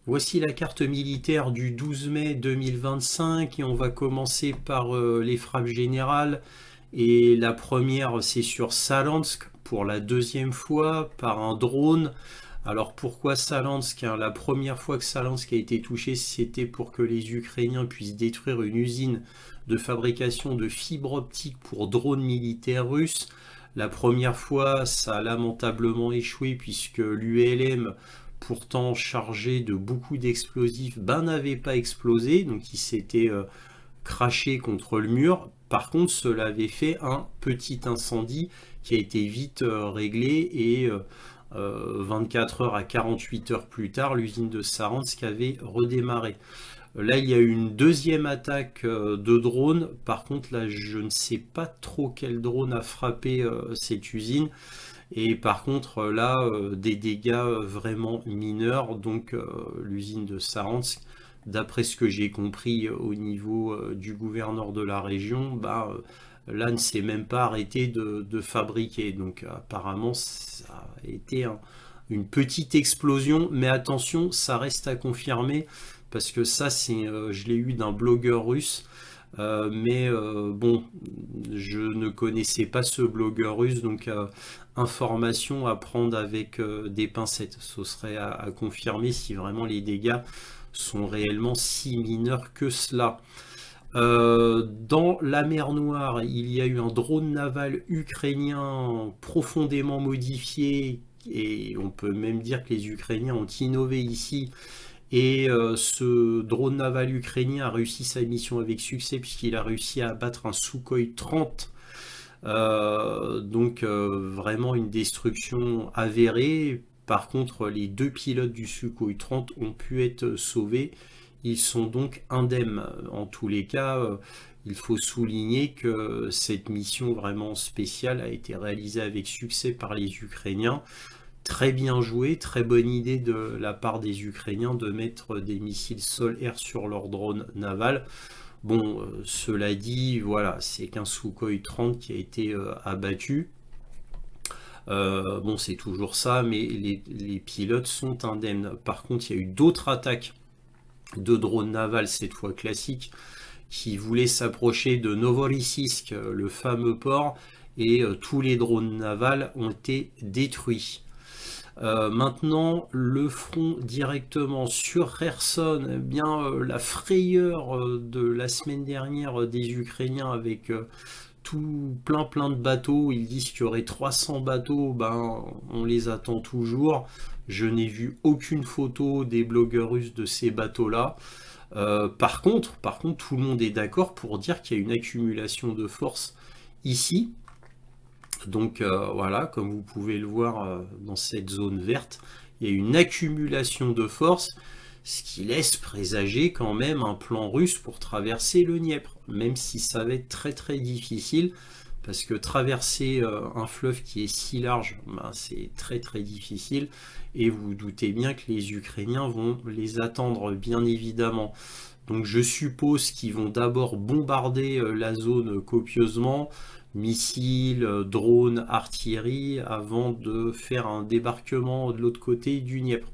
Voici la carte militaire du 12 mai 2025 et on va commencer par les frappes générales. Et la première, c'est sur Salansk pour la deuxième fois par un drone. Alors pourquoi Salansk, hein? La première fois que Salansk a été touché, c'était pour que les Ukrainiens puissent détruire une usine de fabrication de fibres optiques pour drones militaires russes. La première fois, ça a lamentablement échoué puisque l'ULM, pourtant chargé de beaucoup d'explosifs, n'avait pas explosé, donc il s'était craché contre le mur. Par contre, cela avait fait un petit incendie qui a été vite réglé et 24 heures à 48 heures plus tard, l'usine de Saransk avait redémarré. Là, il y a eu une deuxième attaque de drone. Par contre, là, je ne sais pas trop quel drone a frappé cette usine. Et par contre, là, des dégâts vraiment mineurs. Donc, l'usine de Saransk, d'après ce que j'ai compris au niveau du gouverneur de la région, là, ne s'est même pas arrêté de fabriquer. Donc, apparemment, ça a été une petite explosion. Mais attention, ça reste à confirmer. Parce que ça, je l'ai eu d'un blogueur russe. Mais bon, je ne connaissais pas ce blogueur russe, donc information à prendre avec des pincettes. Ce serait à confirmer si vraiment les dégâts sont réellement si mineurs que cela. Dans la mer Noire, il y a eu un drone naval ukrainien profondément modifié, et on peut même dire que les Ukrainiens ont innové ici. Et ce drone naval ukrainien a réussi sa mission avec succès puisqu'il a réussi à abattre un Sukhoi 30. Donc vraiment une destruction avérée. Par contre, les deux pilotes du Sukhoi 30 ont pu être sauvés. Ils sont donc indemnes. En tous les cas, il faut souligner que cette mission vraiment spéciale a été réalisée avec succès par les Ukrainiens. Très bien joué, très bonne idée de la part des Ukrainiens de mettre des missiles sol-air sur leur drone naval. Bon, cela dit, voilà, c'est qu'un Sukhoi 30 qui a été abattu. Bon, c'est toujours ça, mais les pilotes sont indemnes. Par contre, il y a eu d'autres attaques de drones navals, cette fois classiques, qui voulaient s'approcher de Novorossiysk, le fameux port, et tous les drones navals ont été détruits. Maintenant, le front directement sur Kherson, eh bien, la frayeur de la semaine dernière des Ukrainiens avec tout plein de bateaux. Ils disent qu'il y aurait 300 bateaux, ben, on les attend toujours. Je n'ai vu aucune photo des blogueurs russes de ces bateaux-là. Par contre, tout le monde est d'accord pour dire qu'il y a une accumulation de force ici. Donc voilà, comme vous pouvez le voir dans cette zone verte, il y a une accumulation de force, ce qui laisse présager quand même un plan russe pour traverser le Dniepr, même si ça va être très difficile, parce que traverser un fleuve qui est si large, c'est très difficile, et vous vous doutez bien que les Ukrainiens vont les attendre, bien évidemment. Donc je suppose qu'ils vont d'abord bombarder la zone copieusement, missiles, drones, artillerie, avant de faire un débarquement de l'autre côté du Dniepr.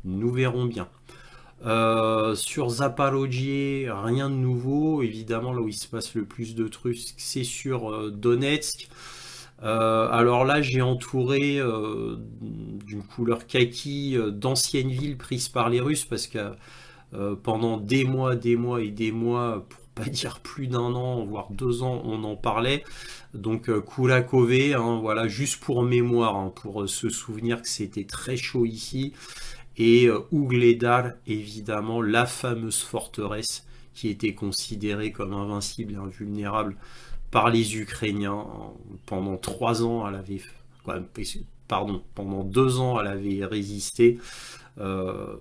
Nous verrons bien. Sur Zaporojye, rien de nouveau. Évidemment, là où il se passe le plus de trucs, c'est sur Donetsk. Alors là, j'ai entouré d'une couleur kaki d'anciennes villes prises par les Russes parce que pendant des mois et des mois, pour pas dire plus d'un an, voire 2 ans, on en parlait. Donc Kourakove, hein, voilà, juste pour mémoire, hein, pour se souvenir que c'était très chaud ici. Et Ougledar, évidemment, la fameuse forteresse qui était considérée comme invincible et invulnérable par les Ukrainiens. Pendant 3 ans, elle avait... Pardon, pendant 2 ans, elle avait résisté.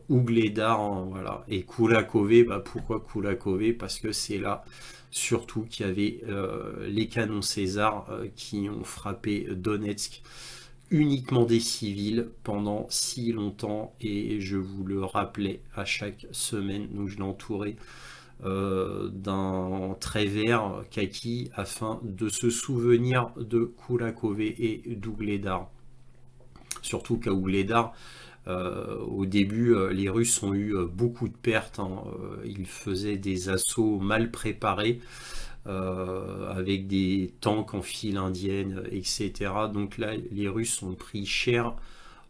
Ougledar, hein, voilà. Et Kourakove, pourquoi Kourakove? Parce que c'est là surtout qu'il y avait les canons César qui ont frappé Donetsk, uniquement des civils pendant si longtemps, et je vous le rappelais à chaque semaine. Donc je l'ai entouré d'un trait vert kaki afin de se souvenir de Kourakove et d'Ougledar. Surtout qu'à Ougledar, Au début, les Russes ont eu beaucoup de pertes, hein. Ils faisaient des assauts mal préparés, avec des tanks en file indienne, etc. Donc là, les Russes ont pris cher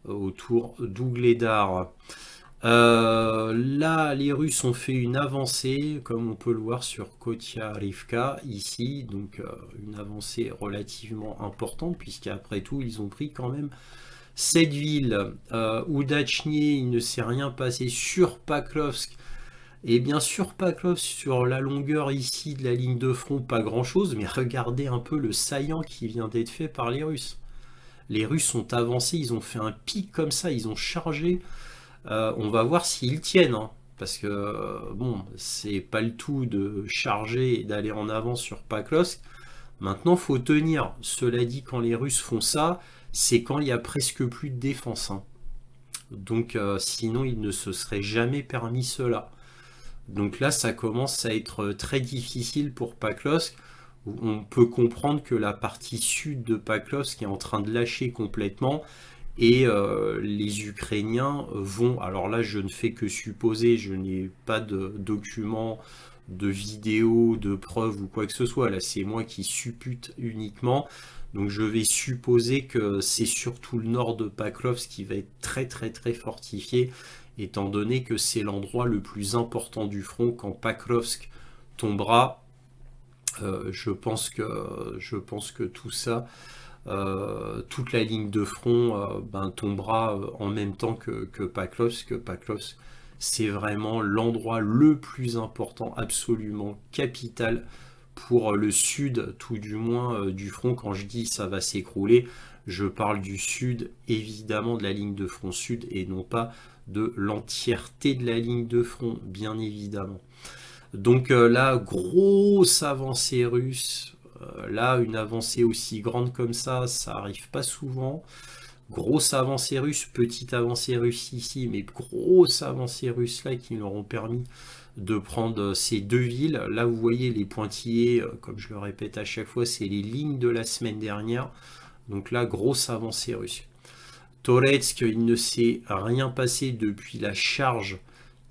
autour d'Ougledar. Là, les Russes ont fait une avancée, comme on peut le voir sur Kotia Rivka, ici, donc une avancée relativement importante, puisqu'après tout, ils ont pris quand même cette ville. Oudachny, il ne s'est rien passé sur Paklovsk. Et bien sûr, Paklovsk, sur la longueur ici de la ligne de front, pas grand-chose, mais regardez un peu le saillant qui vient d'être fait par les Russes. Les Russes ont avancé, ils ont fait un pic comme ça, ils ont chargé. On va voir s'ils tiennent, hein, parce que bon, c'est pas le tout de charger et d'aller en avant sur Paklovsk. Maintenant, faut tenir. Cela dit, quand les Russes font ça, c'est quand il y a presque plus de défense, hein. Donc, sinon, ils ne se seraient jamais permis cela. Donc là, ça commence à être très difficile pour Paklovsk. On peut comprendre que la partie sud de Paklovsk est en train de lâcher complètement. Et les Ukrainiens vont, alors là je ne fais que supposer, je n'ai pas de documents, de vidéos, de preuves ou quoi que ce soit, là c'est moi qui suppute uniquement, donc je vais supposer que c'est surtout le nord de Paklovsk qui va être très très très fortifié, étant donné que c'est l'endroit le plus important du front. Quand Paklovsk tombera, je pense que tout ça, toute la ligne de front tombera en même temps que Paklovsk. Paklovsk, c'est vraiment l'endroit le plus important, absolument capital pour le sud, tout du moins du front. Quand je dis ça va s'écrouler, je parle du sud, évidemment de la ligne de front sud, et non pas de l'entièreté de la ligne de front, bien évidemment. Donc là, grosse avancée russe. Là, une avancée aussi grande comme ça arrive pas souvent. Grosse avancée russe, petite avancée russe ici, mais grosse avancée russe là qui leur ont permis de prendre ces deux villes. Là, vous voyez les pointillés, comme je le répète à chaque fois, c'est les lignes de la semaine dernière. Donc là, grosse avancée russe. Toretsk, il ne s'est rien passé depuis la charge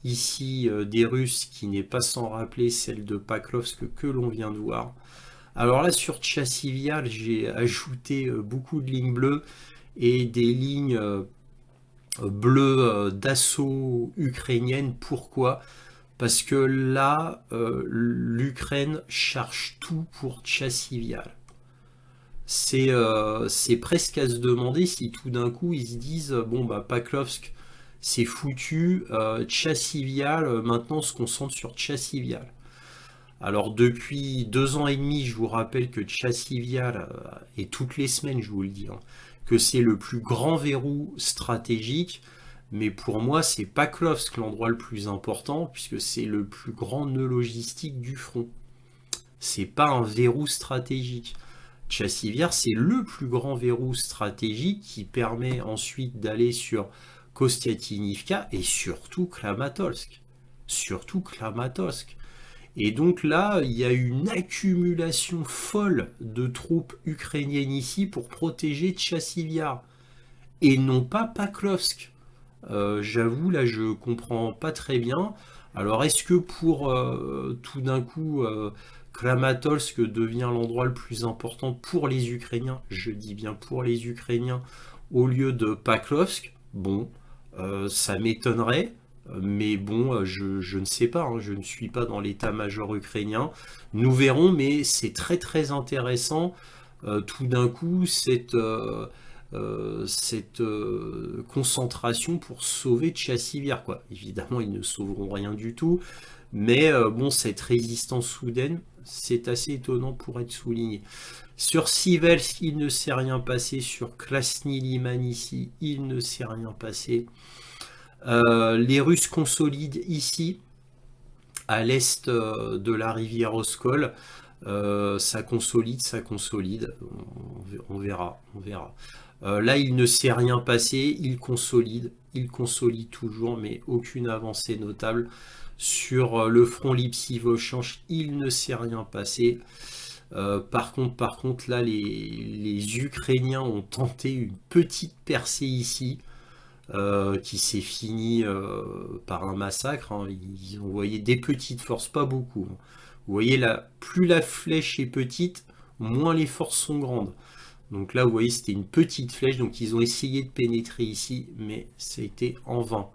ici des Russes, qui n'est pas sans rappeler celle de Paklovsk que l'on vient de voir. Alors là, sur Tchassivial, j'ai ajouté beaucoup de lignes bleues et des lignes bleues d'assaut ukrainienne. Pourquoi? Parce que là, l'Ukraine charge tout pour Tchassivial. C'est presque à se demander si tout d'un coup ils se disent bon bah Paklovsk c'est foutu, Tchassivial maintenant on se concentre sur Tchassivial. Alors depuis 2 ans et demi, je vous rappelle que Tchassivial, et toutes les semaines je vous le dis, hein, que c'est le plus grand verrou stratégique, mais pour moi c'est Paklovsk l'endroit le plus important, puisque c'est le plus grand nœud logistique du front. C'est pas un verrou stratégique. Tchassiviar, c'est le plus grand verrou stratégique qui permet ensuite d'aller sur Kostiatinivka et surtout Kramatorsk. Surtout Kramatorsk. Et donc là, il y a une accumulation folle de troupes ukrainiennes ici pour protéger Tchassiviar. Et non pas Paklovsk. J'avoue, là, je comprends pas très bien. Alors, est-ce que pour tout d'un coup, Kramatorsk devient l'endroit le plus important pour les Ukrainiens? Je dis bien pour les Ukrainiens, au lieu de Paklovsk. Bon, ça m'étonnerait. Mais bon, je ne sais pas, hein, je ne suis pas dans l'état-major ukrainien. Nous verrons, mais c'est très très intéressant. Tout d'un coup, cette concentration pour sauver Tchassiviar, quoi. Évidemment, ils ne sauveront rien du tout, mais bon, cette résistance soudaine, c'est assez étonnant pour être souligné. Sur Sivelsk, il ne s'est rien passé. Sur Krasny Liman ici, il ne s'est rien passé. Les Russes consolident ici, à l'est de la rivière Oskol. Ça consolide, ça consolide. On verra, on verra. Là, il ne s'est rien passé. Il consolide toujours, mais aucune avancée notable. Sur le front Lipsy-Volchansk, il ne s'est rien passé. Par contre, là, les Ukrainiens ont tenté une petite percée ici. qui s'est fini par un massacre, hein. Ils ont envoyé des petites forces, pas beaucoup, hein. Vous voyez là, plus la flèche est petite, moins les forces sont grandes. Donc là, vous voyez, c'était une petite flèche, donc ils ont essayé de pénétrer ici, mais ça a été en vain.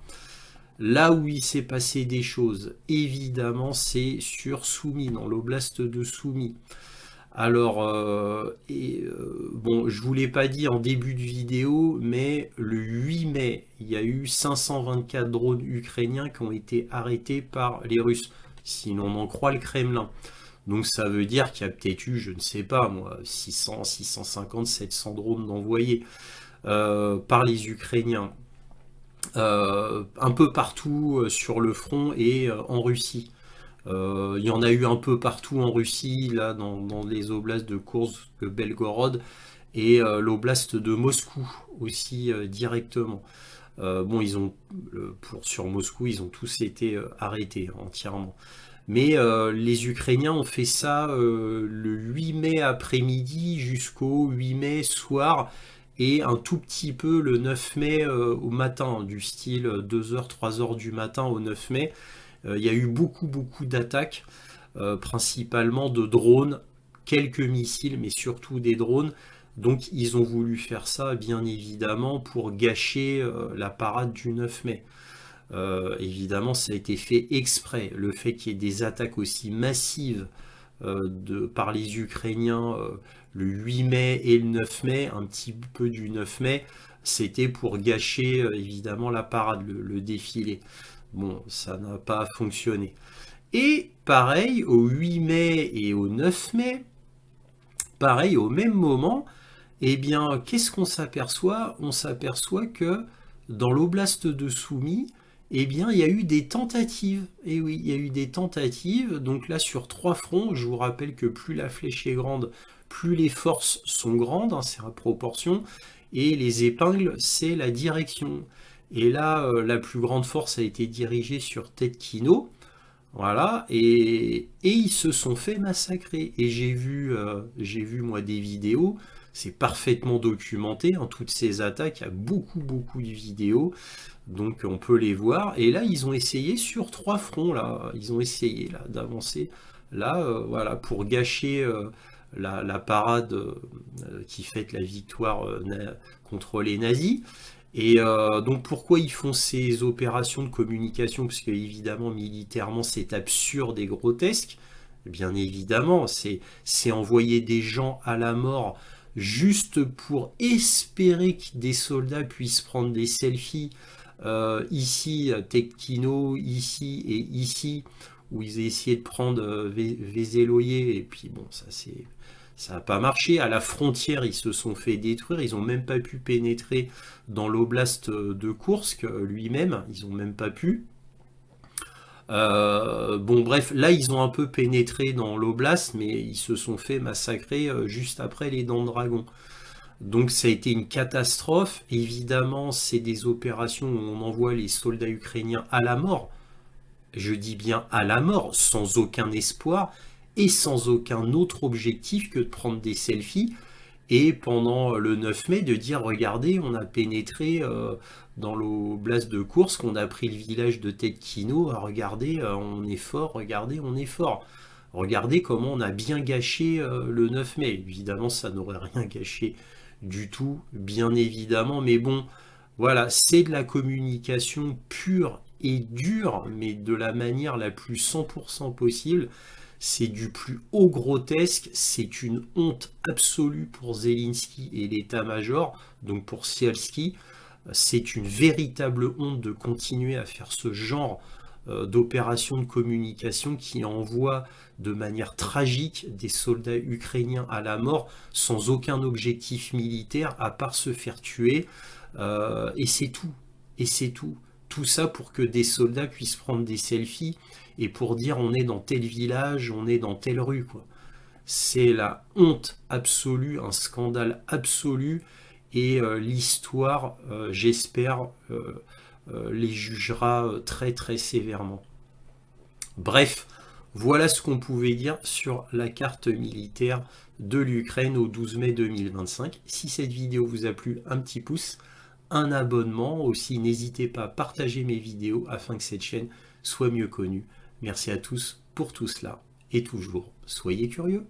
Là où il s'est passé des choses, évidemment, c'est sur Soumy, dans l'oblast de Soumy. Alors, bon, je vous l'ai pas dit en début de vidéo, mais le 8 mai, il y a eu 524 drones ukrainiens qui ont été arrêtés par les Russes, si l'on en croit le Kremlin. Donc ça veut dire qu'il y a peut-être eu, je ne sais pas moi, 600, 650, 700 drones d'envoyés par les Ukrainiens. Un peu partout sur le front et en Russie. Il y en a eu un peu partout en Russie, là dans les oblasts de Koursk, de Belgorod et l'oblast de Moscou aussi directement. Bon, sur Moscou, ils ont tous été arrêtés entièrement. Mais les Ukrainiens ont fait ça le 8 mai après-midi jusqu'au 8 mai soir et un tout petit peu le 9 mai au matin, du style 2h, 3h du matin au 9 mai. Il y a eu beaucoup d'attaques, principalement de drones, quelques missiles, mais surtout des drones. Donc ils ont voulu faire ça, bien évidemment, pour gâcher la parade du 9 mai. Évidemment, ça a été fait exprès. Le fait qu'il y ait des attaques aussi massives par les Ukrainiens le 8 mai et le 9 mai, un petit peu du 9 mai, c'était pour gâcher évidemment la parade, le défilé. Bon, ça n'a pas fonctionné. Et pareil, au 8 mai et au 9 mai, pareil, au même moment, eh bien, qu'est-ce qu'on s'aperçoit? On s'aperçoit que dans l'oblast de Soumy, eh bien, il y a eu des tentatives. Et oui, il y a eu des tentatives. Donc là, sur 3 fronts, je vous rappelle que plus la flèche est grande, plus les forces sont grandes, hein, c'est la proportion. Et les épingles, c'est la direction. Et là, la plus grande force a été dirigée sur Tetkino. Voilà, et ils se sont fait massacrer. Et j'ai vu moi des vidéos, c'est parfaitement documenté, hein, toutes ces attaques, il y a beaucoup de vidéos, donc on peut les voir. Et là, ils ont essayé sur 3 fronts, là, ils ont essayé là d'avancer, là, voilà, pour gâcher la parade qui fête la victoire contre les nazis. Et donc pourquoi ils font ces opérations de communication? Parce que évidemment militairement c'est absurde et grotesque. Bien évidemment, c'est envoyer des gens à la mort juste pour espérer que des soldats puissent prendre des selfies ici, Tekkino, ici et ici, où ils ont essayé de prendre Vézéloyer, et puis bon, ça n'a pas marché. À la frontière, ils se sont fait détruire. Ils n'ont même pas pu pénétrer dans l'oblast de Koursk lui-même. Ils n'ont même pas pu. Bon, bref, là, ils ont un peu pénétré dans l'oblast, mais ils se sont fait massacrer juste après les Dents de Dragon. Donc, ça a été une catastrophe. Évidemment, c'est des opérations où on envoie les soldats ukrainiens à la mort. Je dis bien à la mort, sans aucun espoir et sans aucun autre objectif que de prendre des selfies et pendant le 9 mai de dire regardez, on a pénétré dans l'oblast de Koursk, on a pris le village de Tetkino, regardez, on est fort, regardez, on est fort. Regardez comment on a bien gâché le 9 mai. Évidemment, ça n'aurait rien gâché du tout, bien évidemment, mais bon, voilà, c'est de la communication pure et dure, mais de la manière la plus 100% possible. C'est du plus haut grotesque, c'est une honte absolue pour Zelensky et l'état-major, donc pour Sielski. C'est une véritable honte de continuer à faire ce genre d'opération de communication qui envoie de manière tragique des soldats ukrainiens à la mort sans aucun objectif militaire à part se faire tuer. Et c'est tout. Et c'est tout. Tout ça pour que des soldats puissent prendre des selfies et pour dire on est dans tel village, on est dans telle rue, quoi. C'est la honte absolue, un scandale absolu, et l'histoire, j'espère, les jugera très sévèrement. Bref, voilà ce qu'on pouvait dire sur la carte militaire de l'Ukraine au 12 mai 2025. Si cette vidéo vous a plu, un petit pouce, un abonnement. Aussi, n'hésitez pas à partager mes vidéos afin que cette chaîne soit mieux connue. Merci à tous pour tout cela et toujours, soyez curieux.